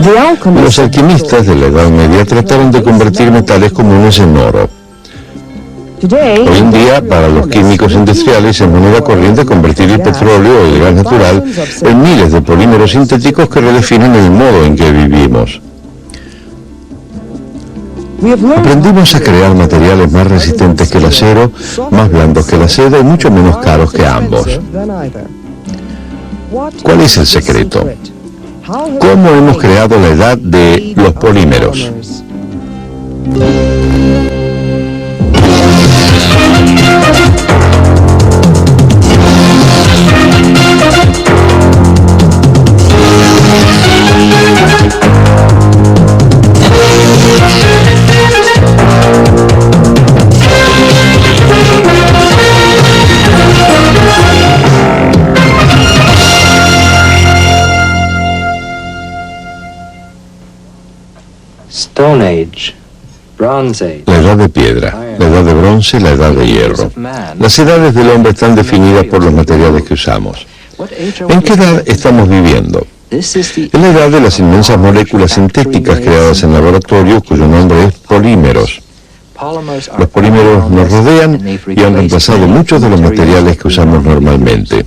Los alquimistas de la Edad Media trataron de convertir metales comunes en oro. Hoy en día, para los químicos industriales es moneda corriente convertir el petróleo o el gas natural en miles de polímeros sintéticos que redefinen el modo en que vivimos. Aprendimos a crear materiales más resistentes que el acero, más blandos que la seda y mucho menos caros que ambos. ¿Cuál es el secreto? ¿Cómo hemos creado la edad de los polímeros? Stone Age, Bronze Age, La edad de piedra, la edad de bronce, la edad de hierro. Las edades del hombre están definidas por los materiales que usamos. ¿En qué edad estamos viviendo? Es la edad de las inmensas moléculas sintéticas creadas en laboratorio, cuyo nombre es polímeros. Los polímeros nos rodean y han reemplazado muchos de los materiales que usamos normalmente.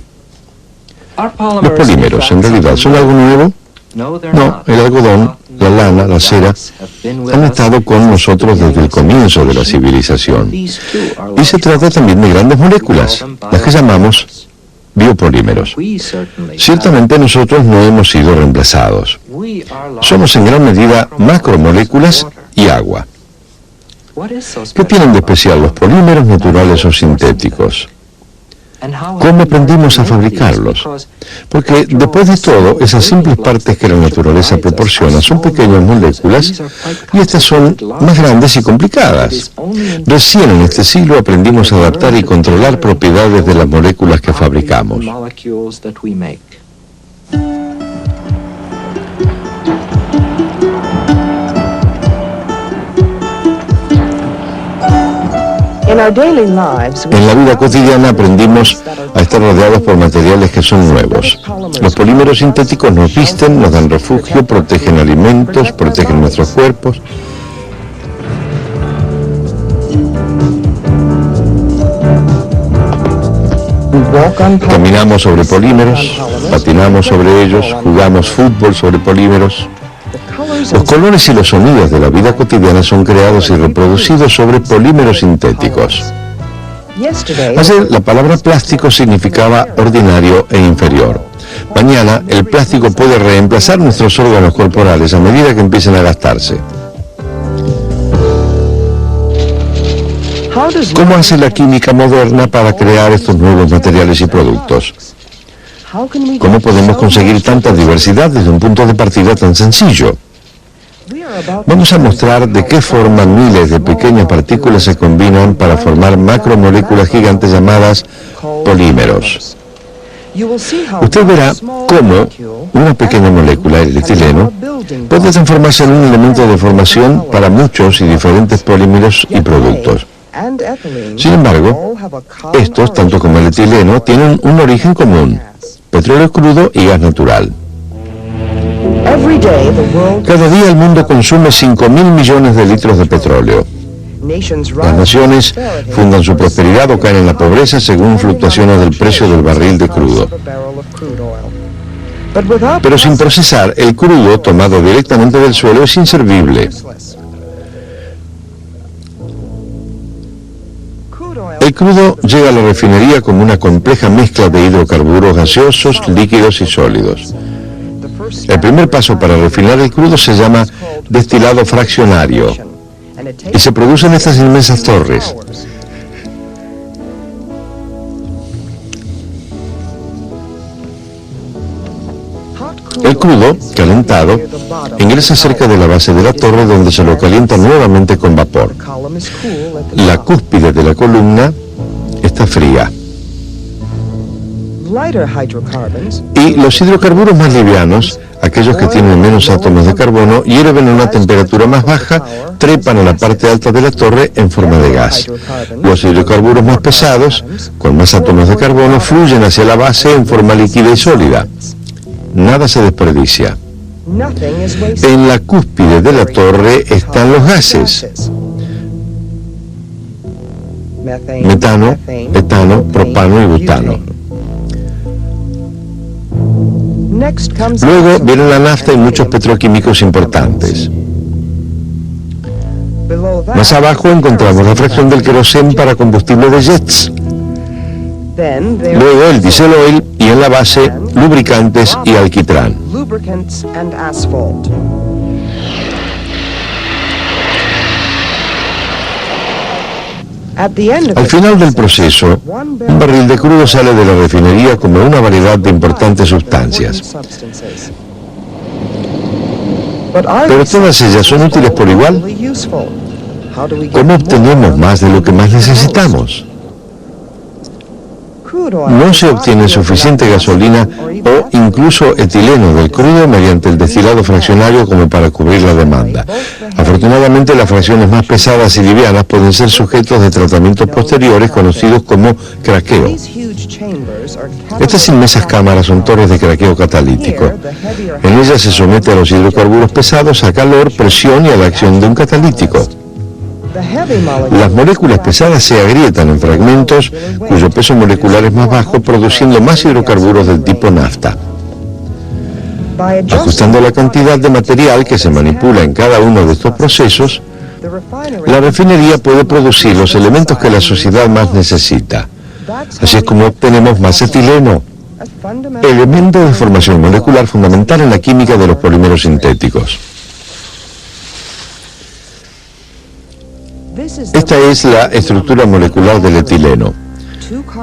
Los polímeros, en realidad, ¿son algo nuevo? No, el algodón, la lana, la cera, han estado con nosotros desde el comienzo de la civilización. Y se trata también de grandes moléculas, las que llamamos biopolímeros. Ciertamente nosotros no hemos sido reemplazados. Somos en gran medida macromoléculas y agua. ¿Qué tienen de especial los polímeros naturales o sintéticos? ¿Cómo aprendimos a fabricarlos? Porque después de todo, esas simples partes que la naturaleza proporciona son pequeñas moléculas y estas son más grandes y complicadas. Recién en este siglo aprendimos a adaptar y controlar propiedades de las moléculas que fabricamos. En la vida cotidiana aprendimos a estar rodeados por materiales que son nuevos. Los polímeros sintéticos nos visten, nos dan refugio, protegen alimentos, protegen nuestros cuerpos. Caminamos sobre polímeros, patinamos sobre ellos, jugamos fútbol sobre polímeros. Los colores y los sonidos de la vida cotidiana son creados y reproducidos sobre polímeros sintéticos. Ayer la palabra plástico significaba ordinario e inferior. Mañana el plástico puede reemplazar nuestros órganos corporales a medida que empiecen a gastarse. ¿Cómo hace la química moderna para crear estos nuevos materiales y productos? ¿Cómo podemos conseguir tanta diversidad desde un punto de partida tan sencillo? Vamos a mostrar de qué forma miles de pequeñas partículas se combinan para formar macromoléculas gigantes llamadas polímeros. Usted verá cómo una pequeña molécula, el etileno, puede transformarse en un elemento de formación para muchos y diferentes polímeros y productos. Sin embargo, estos, tanto como el etileno, tienen un origen común: petróleo crudo y gas natural. Cada día el mundo consume 5.000 millones de litros de petróleo. Las naciones fundan su prosperidad o caen en la pobreza según fluctuaciones del precio del barril de crudo. Pero sin procesar, el crudo tomado directamente del suelo es inservible. El crudo llega a la refinería como una compleja mezcla de hidrocarburos gaseosos, líquidos y sólidos. El primer paso para refinar el crudo se llama destilado fraccionario y se producen estas inmensas torres. El crudo, calentado, ingresa cerca de la base de la torre, donde se lo calienta nuevamente con vapor. La cúspide de la columna está fría. Y los hidrocarburos más livianos, aquellos que tienen menos átomos de carbono, hierven a una temperatura más baja, trepan a la parte alta de la torre en forma de gas. Los hidrocarburos más pesados, con más átomos de carbono, fluyen hacia la base en forma líquida y sólida. Nada se desperdicia. En la cúspide de la torre están los gases: metano, etano, propano y butano. Luego viene la nafta y muchos petroquímicos importantes. Más abajo encontramos la fracción del queroseno para combustible de jets. Luego el diesel oil y en la base lubricantes y alquitrán. Al final del proceso, un barril de crudo sale de la refinería como una variedad de importantes sustancias. Pero todas ellas son útiles por igual. ¿Cómo obtenemos más de lo que más necesitamos? No se obtiene suficiente gasolina o incluso etileno del crudo mediante el destilado fraccionario como para cubrir la demanda. Afortunadamente, las fracciones más pesadas y livianas pueden ser sujetos de tratamientos posteriores conocidos como craqueo. Estas inmensas cámaras son torres de craqueo catalítico. En ellas se somete a los hidrocarburos pesados a calor, presión y a la acción de un catalítico. Las moléculas pesadas se agrietan en fragmentos cuyo peso molecular es más bajo, produciendo más hidrocarburos del tipo nafta. Ajustando la cantidad de material que se manipula en cada uno de estos procesos, la refinería puede producir los elementos que la sociedad más necesita. Así es como obtenemos más etileno, elemento de formación molecular fundamental en la química de los polímeros sintéticos. Esta es la estructura molecular del etileno: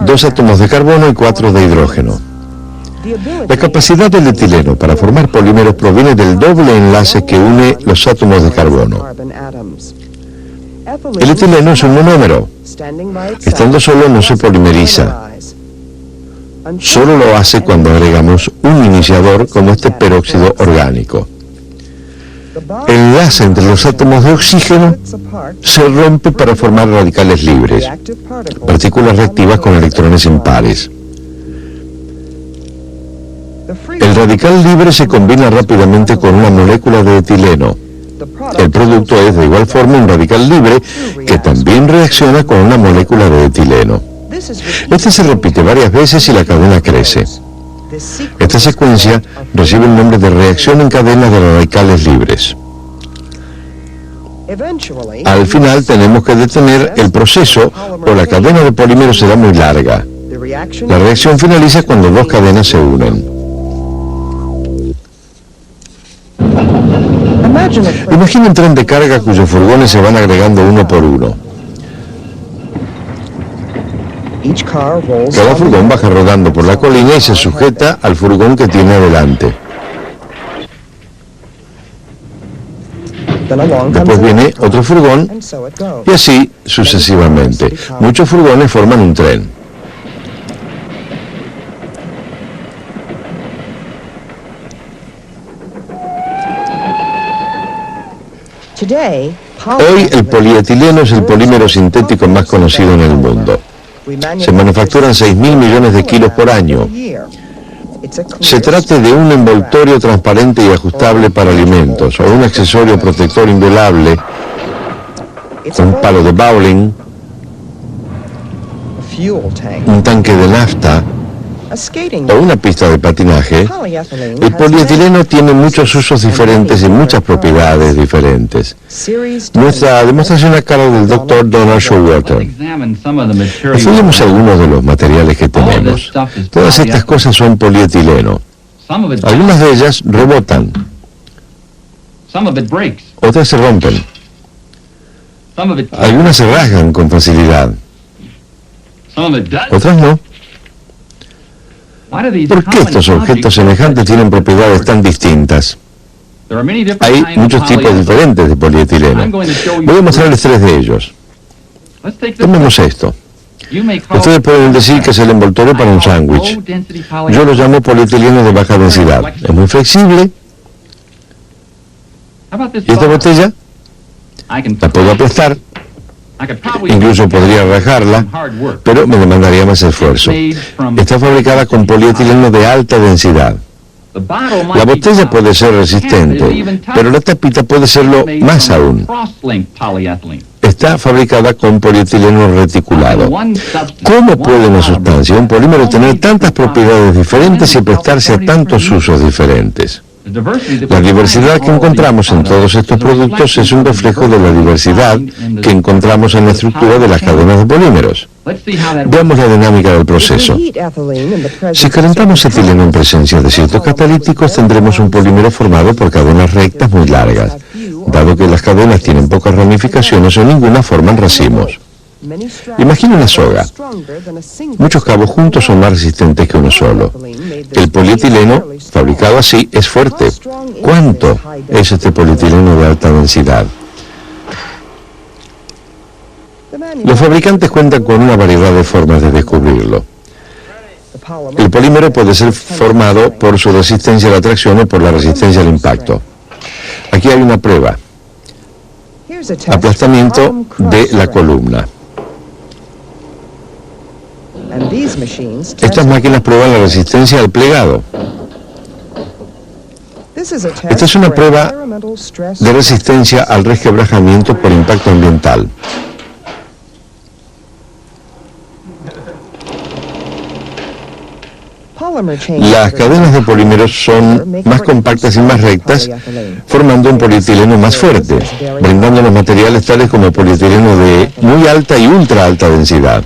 2 átomos de carbono y 4 de hidrógeno. La capacidad del etileno para formar polímeros proviene del doble enlace que une los átomos de carbono. El etileno es un monómero. Estando solo no se polimeriza. Solo lo hace cuando agregamos un iniciador como este peróxido orgánico. El enlace entre los átomos de oxígeno se rompe para formar radicales libres, partículas reactivas con electrones impares. El radical libre se combina rápidamente con una molécula de etileno. El producto es de igual forma un radical libre que también reacciona con una molécula de etileno. Este se repite varias veces y la cadena crece. Esta secuencia recibe el nombre de reacción en cadena de radicales libres. Al final tenemos que detener el proceso o la cadena de polímeros será muy larga. La reacción finaliza cuando 2 cadenas se unen. Imagina un tren de carga cuyos furgones se van agregando uno por uno. Cada furgón baja rodando por la colina y se sujeta al furgón que tiene adelante. Después viene otro furgón y así sucesivamente. Muchos furgones forman un tren. Hoy el polietileno es el polímero sintético más conocido en el mundo. Se manufacturan 6.000 millones de kilos por año. Se trata de un envoltorio transparente y ajustable para alimentos, o un accesorio protector inviolable, un palo de bowling, un tanque de nafta o una pista de patinaje. El polietileno tiene muchos usos diferentes y muchas propiedades diferentes. Nuestra demostración a cargo del Dr. Donald Showalter. Estudiamos algunos de los materiales que tenemos. Todas estas cosas son polietileno. Algunas de ellas rebotan. Otras se rompen. Algunas se rasgan con facilidad. Otras no. ¿Por qué estos objetos semejantes tienen propiedades tan distintas? Hay muchos tipos diferentes de polietileno. Voy a mostrarles 3 de ellos. Tomemos esto. Ustedes pueden decir que es el envoltorio para un sándwich. Yo lo llamo polietileno de baja densidad. Es muy flexible. ¿Y esta botella? La puedo aplastar. Incluso podría rajarla, pero me demandaría más esfuerzo. Está fabricada con polietileno de alta densidad. La botella puede ser resistente, pero la tapita puede serlo más aún. Está fabricada con polietileno reticulado. ¿Cómo puede una sustancia, un polímero, tener tantas propiedades diferentes y prestarse a tantos usos diferentes? La diversidad que encontramos en todos estos productos es un reflejo de la diversidad que encontramos en la estructura de las cadenas de polímeros. Veamos la dinámica del proceso. Si calentamos etileno en presencia de ciertos catalíticos, tendremos un polímero formado por cadenas rectas muy largas. Dado que las cadenas tienen pocas ramificaciones o ninguna, forman racimos. Imagina una soga. Muchos cabos juntos son más resistentes que uno solo. El polietileno, fabricado así, es fuerte. ¿Cuánto es este polietileno de alta densidad? Los fabricantes cuentan con una variedad de formas de descubrirlo. El polímero puede ser formado por su resistencia a la tracción o por la resistencia al impacto. Aquí hay una prueba. Aplastamiento de la columna. Estas máquinas prueban la resistencia al plegado. Esta es una prueba de resistencia al resquebrajamiento por impacto ambiental. Las cadenas de polímeros son más compactas y más rectas, formando un polietileno más fuerte, brindándonos materiales tales como polietileno de muy alta y ultra alta densidad.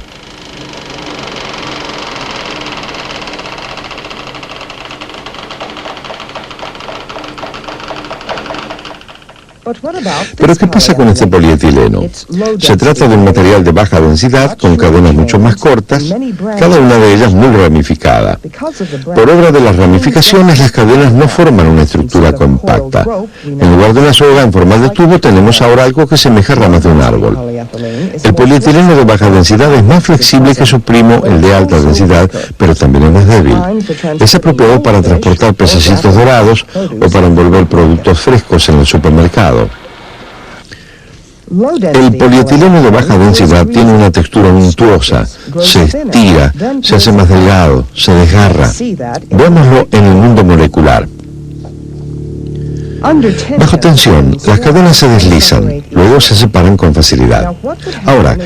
Pero ¿qué pasa con este polietileno? Se trata de un material de baja densidad con cadenas mucho más cortas, cada una de ellas muy ramificada. Por obra de las ramificaciones, las cadenas no forman una estructura compacta. En lugar de una soga en forma de tubo, tenemos ahora algo que semeja ramas de un árbol. El polietileno de baja densidad es más flexible que su primo, el de alta densidad, pero también es más débil. Es apropiado para transportar pececitos dorados o para envolver productos frescos en el supermercado. El polietileno de baja densidad tiene una textura untuosa, se estira, se hace más delgado, se desgarra. Veámoslo en el mundo molecular. Bajo tensión, las cadenas se deslizan, luego se separan con facilidad. Ahora,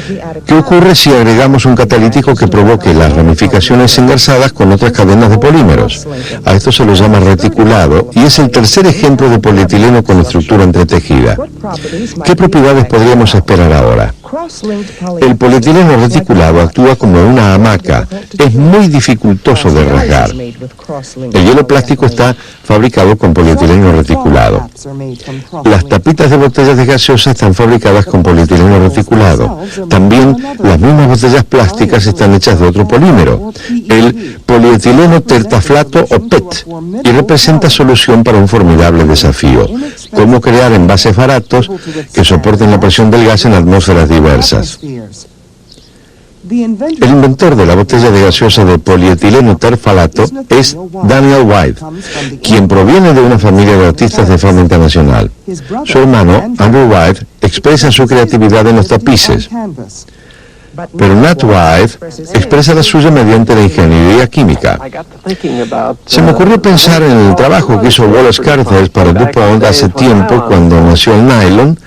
¿qué ocurre si agregamos un catalítico que provoque las ramificaciones engarzadas con otras cadenas de polímeros? A esto se lo llama reticulado y es el tercer ejemplo de polietileno con estructura entretejida. ¿Qué propiedades podríamos esperar ahora? El polietileno reticulado actúa como una hamaca. Es muy dificultoso de rasgar. El hielo plástico está fabricado con polietileno reticulado. Las tapitas de botellas de gaseosa están fabricadas con polietileno reticulado. También las mismas botellas plásticas están hechas de otro polímero, el polietileno tertaflato o PET, y representa solución para un formidable desafío: cómo crear envases baratos que soporten la presión del gas en atmósferas diversas. El inventor de la botella de gaseosa de polietileno terfalato es Daniel White, quien proviene de una familia de artistas de fama internacional. Su hermano, Andrew White, expresa su creatividad en los tapices, pero Nat White expresa la suya mediante la ingeniería química. Se me ocurrió pensar en el trabajo que hizo Wallace Cairns para DuPont hace tiempo cuando nació el nylon,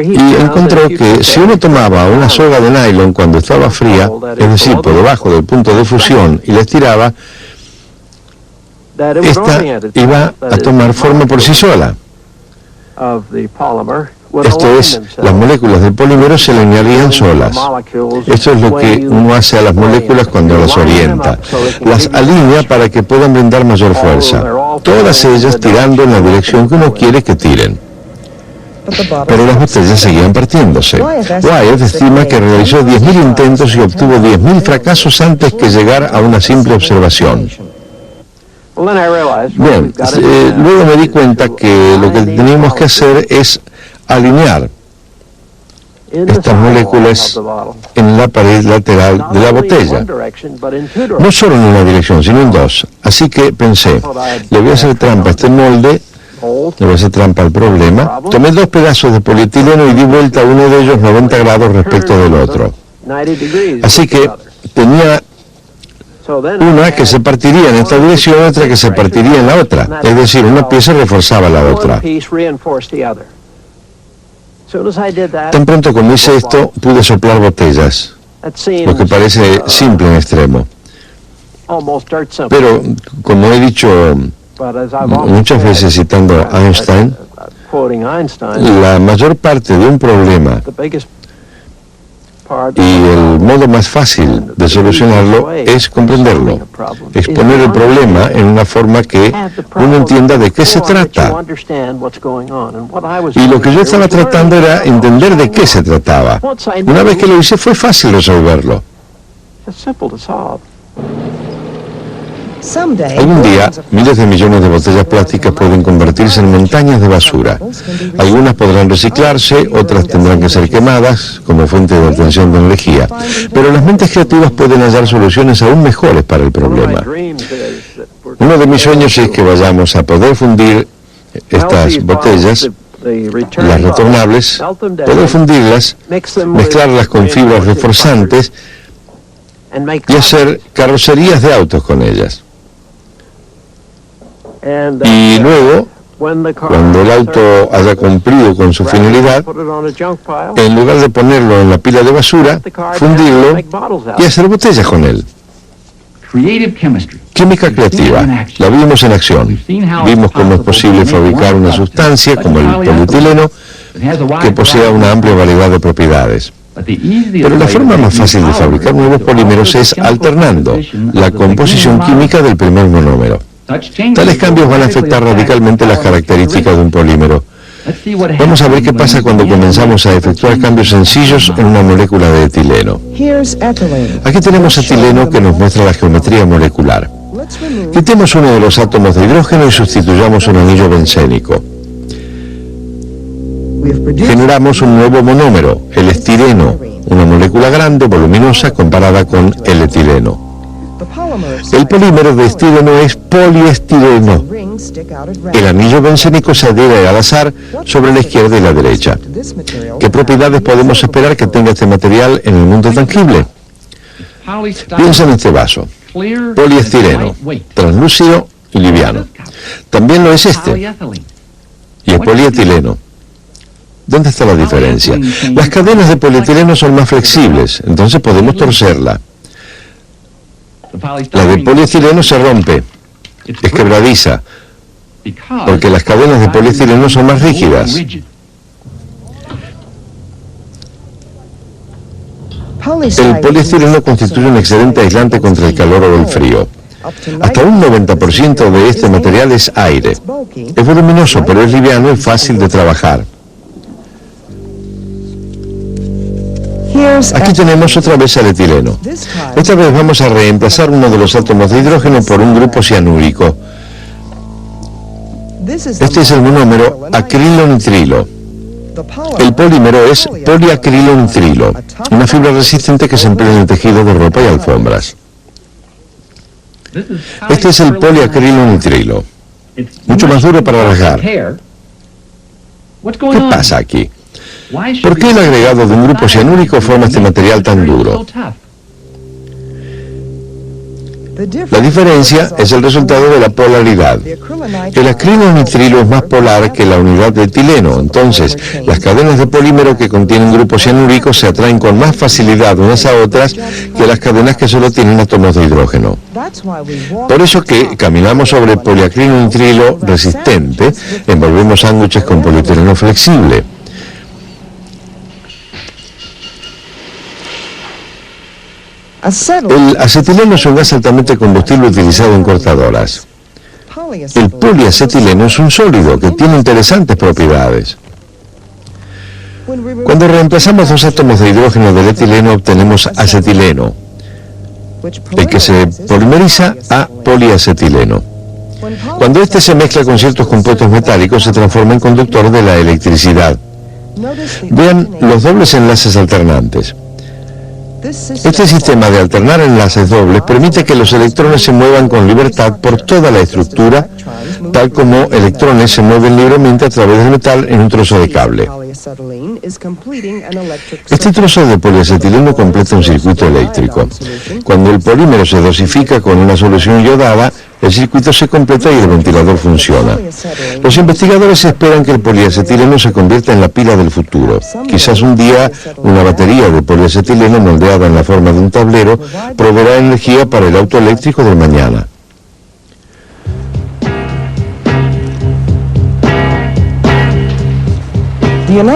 y encontró que si uno tomaba una soga de nylon cuando estaba fría, es decir, por debajo del punto de fusión, y la estiraba, esta iba a tomar forma por sí sola. Esto es, las moléculas del polímero se alinearían solas. Esto es lo que uno hace a las moléculas cuando las orienta. Las alinea para que puedan brindar mayor fuerza. Todas ellas tirando en la dirección que uno quiere que tiren. Pero las botellas seguían partiéndose. Wyatt estima que realizó 10.000 intentos y obtuvo 10.000 fracasos antes que llegar a una simple observación. Bien, luego me di cuenta que lo que teníamos que hacer es alinear estas moléculas en la pared lateral de la botella. No solo en una dirección, sino en dos. Así que pensé, le voy a hacer trampa a este molde, le voy a hacer trampa al problema. Tomé 2 pedazos de polietileno y di vuelta a uno de ellos 90 grados respecto del otro. Así que tenía Una que se partiría en esta dirección y otra que se partiría en la otra. Es decir, una pieza reforzaba la otra. Tan pronto como hice esto, pude soplar botellas, lo que parece simple en extremo. Pero, como he dicho muchas veces citando a Einstein, la mayor parte de un problema y el modo más fácil de solucionarlo es comprenderlo, exponer el problema en una forma que uno entienda de qué se trata. Y lo que yo estaba tratando era entender de qué se trataba. Una vez que lo hice fue fácil resolverlo. Algún día, miles de millones de botellas plásticas pueden convertirse en montañas de basura. Algunas podrán reciclarse, otras tendrán que ser quemadas como fuente de obtención de energía. Pero las mentes creativas pueden hallar soluciones aún mejores para el problema. Uno de mis sueños es que vayamos a poder fundir estas botellas, las retornables, poder fundirlas, mezclarlas con fibras reforzantes y hacer carrocerías de autos con ellas. Y luego, cuando el auto haya cumplido con su finalidad, en lugar de ponerlo en la pila de basura, fundirlo y hacer botellas con él. Química creativa. La vimos en acción. Vimos cómo es posible fabricar una sustancia, como el polietileno, que posea una amplia variedad de propiedades. Pero la forma más fácil de fabricar nuevos polímeros es alternando la composición química del primer monómero. Tales cambios van a afectar radicalmente las características de un polímero. Vamos a ver qué pasa cuando comenzamos a efectuar cambios sencillos en una molécula de etileno. Aquí tenemos etileno que nos muestra la geometría molecular. Quitemos uno de los átomos de hidrógeno y sustituyamos un anillo bencénico. Generamos un nuevo monómero, el estireno, una molécula grande, voluminosa, comparada con el etileno. El polímero de estireno es poliestireno. El anillo bencénico se adhiere al azar sobre la izquierda y la derecha. ¿Qué propiedades podemos esperar que tenga este material en el mundo tangible? Piensa en este vaso. Poliestireno, translúcido y liviano. También lo es este. Y es polietileno. ¿Dónde está la diferencia? Las cadenas de polietileno son más flexibles, entonces podemos torcerla. La de poliestireno se rompe, es quebradiza, porque las cadenas de poliestireno son más rígidas. El poliestireno constituye un excelente aislante contra el calor o el frío. Hasta un 90% de este material es aire. Es voluminoso, pero es liviano y fácil de trabajar. Aquí tenemos otra vez el etileno. Esta vez vamos a reemplazar uno de los átomos de hidrógeno por un grupo cianúrico. Este es el monómero acrilonitrilo. El polímero es poliacrilonitrilo, una fibra resistente que se emplea en el tejido de ropa y alfombras. Este es el poliacrilonitrilo, mucho más duro para rasgar. ¿Qué pasa aquí? ¿Por qué el agregado de un grupo cianúrico forma este material tan duro? La diferencia es el resultado de la polaridad. El acrilonitrilo es más polar que la unidad de etileno, entonces las cadenas de polímero que contienen grupos cianúricos se atraen con más facilidad unas a otras que las cadenas que solo tienen átomos de hidrógeno. Por eso que caminamos sobre poliacrilonitrilo resistente, envolvemos sándwiches con polietileno flexible. El acetileno es un gas altamente combustible utilizado en cortadoras. El poliacetileno es un sólido que tiene interesantes propiedades. Cuando reemplazamos dos átomos de hidrógeno del etileno obtenemos acetileno, el que se polimeriza a poliacetileno. Cuando este se mezcla con ciertos compuestos metálicos se transforma en conductor de la electricidad. Vean los dobles enlaces alternantes. Este sistema de alternar enlaces dobles permite que los electrones se muevan con libertad por toda la estructura, tal como electrones se mueven libremente a través del metal en un trozo de cable. Este trozo de poliacetileno completa un circuito eléctrico. Cuando el polímero se dosifica con una solución iodada, el circuito se completa y el ventilador funciona. Los investigadores esperan que el poliacetileno se convierta en la pila del futuro. Quizás un día una batería de poliacetileno moldeada en la forma de un tablero proveerá energía para el auto eléctrico del mañana.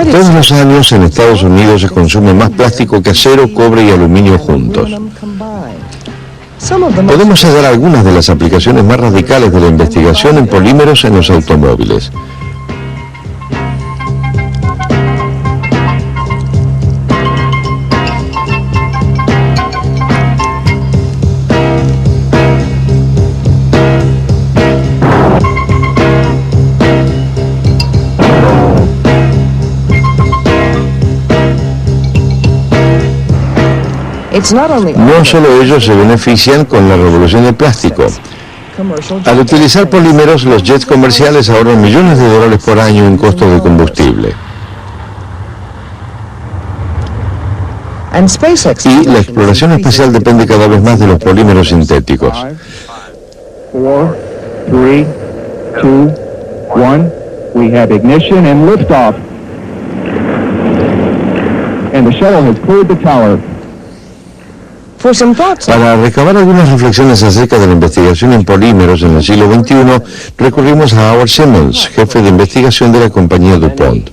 Todos los años en Estados Unidos se consume más plástico que acero, cobre y aluminio juntos. Podemos hallar algunas de las aplicaciones más radicales de la investigación en polímeros en los automóviles. No solo ellos se benefician con la revolución del plástico. Al utilizar polímeros, los jets comerciales ahorran millones de dólares por año en costos de combustible. Y la exploración espacial depende cada vez más de los polímeros sintéticos. 4, 3, 2, 1. We have ignition and liftoff. And the shuttle has cleared the tower. Para recabar algunas reflexiones acerca de la investigación en polímeros en el siglo XXI, recurrimos a Howard Simmons, jefe de investigación de la compañía DuPont.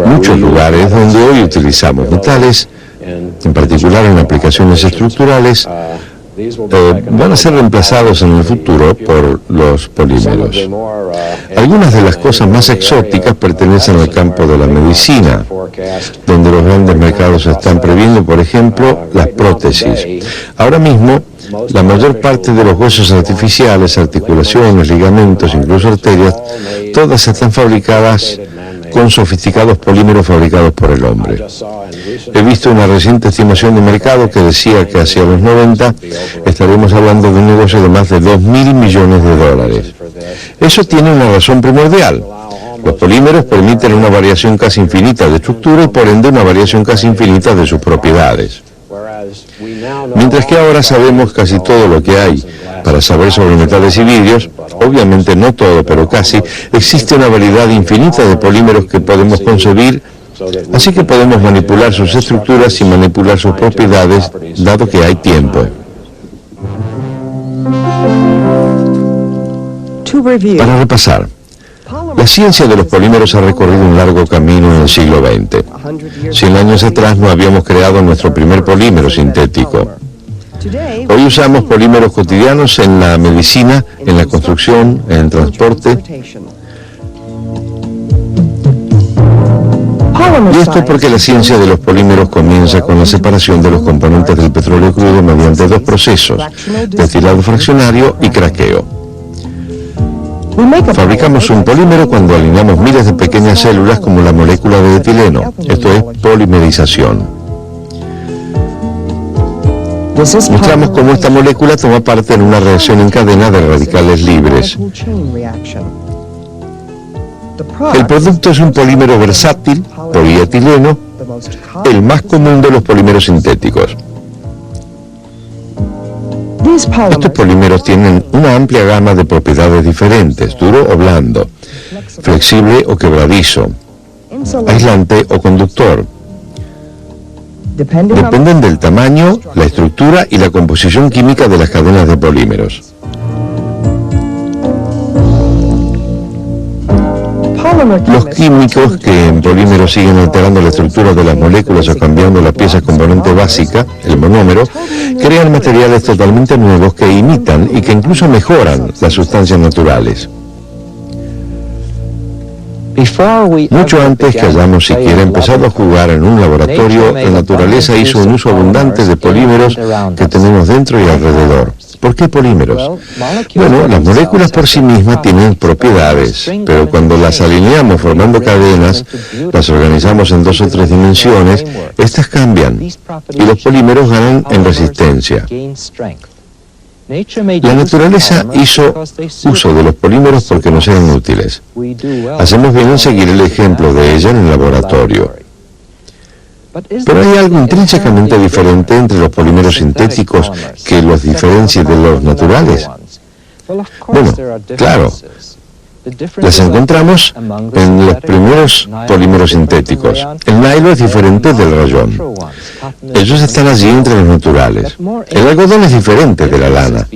Muchos lugares donde hoy utilizamos metales, en particular en aplicaciones estructurales, van a ser reemplazados en el futuro por los polímeros. Algunas de las cosas más exóticas pertenecen al campo de la medicina, donde los grandes mercados están previendo, por ejemplo, las prótesis. Ahora mismo, la mayor parte de los huesos artificiales, articulaciones, ligamentos, incluso arterias, todas están fabricadas con sofisticados polímeros fabricados por el hombre. He visto una reciente estimación de mercado que decía que hacia los 90 estaremos hablando de un negocio de más de 2.000 millones de dólares. Eso tiene una razón primordial. Los polímeros permiten una variación casi infinita de estructura y por ende una variación casi infinita de sus propiedades. Mientras que ahora sabemos casi todo lo que hay para saber sobre metales y vidrios, obviamente no todo, pero casi, existe una variedad infinita de polímeros que podemos concebir, así que podemos manipular sus estructuras y manipular sus propiedades, dado que hay tiempo. Para repasar, la ciencia de los polímeros ha recorrido un largo camino en el siglo XX. 100 años atrás no habíamos creado nuestro primer polímero sintético. Hoy usamos polímeros cotidianos en la medicina, en la construcción, en el transporte. Y esto porque la ciencia de los polímeros comienza con la separación de los componentes del petróleo crudo mediante dos procesos, destilado fraccionario y craqueo. Fabricamos un polímero cuando alineamos miles de pequeñas células como la molécula de etileno. Esto es polimerización. Mostramos cómo esta molécula toma parte en una reacción en cadena de radicales libres. El producto es un polímero versátil, polietileno, el más común de los polímeros sintéticos. Estos polímeros tienen una amplia gama de propiedades diferentes, duro o blando, flexible o quebradizo, aislante o conductor. Dependen del tamaño, la estructura y la composición química de las cadenas de polímeros. Los químicos que en polímeros siguen alterando la estructura de las moléculas o cambiando la pieza componente básica, el monómero, crean materiales totalmente nuevos que imitan y que incluso mejoran las sustancias naturales. Mucho antes que hayamos siquiera empezado a jugar en un laboratorio, la naturaleza hizo un uso abundante de polímeros que tenemos dentro y alrededor. ¿Por qué polímeros? Bueno, las moléculas por sí mismas tienen propiedades, pero cuando las alineamos formando cadenas, las organizamos en 2 o 3 dimensiones, estas cambian y los polímeros ganan en resistencia. La naturaleza hizo uso de los polímeros porque nos eran útiles. Hacemos bien en seguir el ejemplo de ella en el laboratorio. Pero hay algo intrínsecamente diferente entre los polímeros sintéticos que los diferencie de los naturales. Bueno, claro, las encontramos en los primeros polímeros sintéticos. El nylon es diferente del rayón. Ellos están allí entre los naturales. El algodón es diferente de la lana.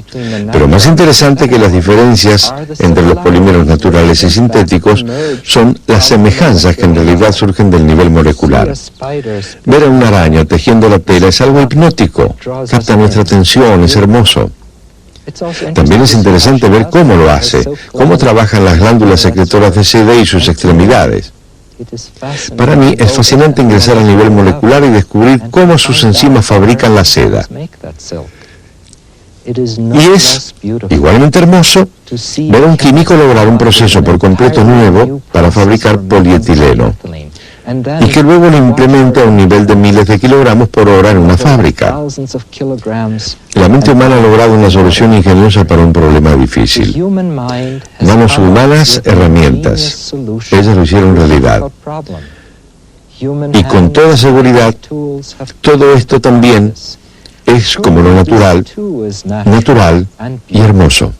Pero más interesante que las diferencias entre los polímeros naturales y sintéticos son las semejanzas que en realidad surgen del nivel molecular. Ver a una araña tejiendo la tela es algo hipnótico. Capta nuestra atención, es hermoso. También es interesante ver cómo lo hace, cómo trabajan las glándulas secretoras de seda y sus extremidades. Para mí es fascinante ingresar a nivel molecular y descubrir cómo sus enzimas fabrican la seda. Y es igualmente hermoso ver a un químico lograr un proceso por completo nuevo para fabricar polietileno, y que luego lo implementa a un nivel de miles de kilogramos por hora en una fábrica. La mente humana ha logrado una solución ingeniosa para un problema difícil. Manos humanas, herramientas. Ellas lo hicieron realidad. Y con toda seguridad, todo esto también es como lo natural y hermoso.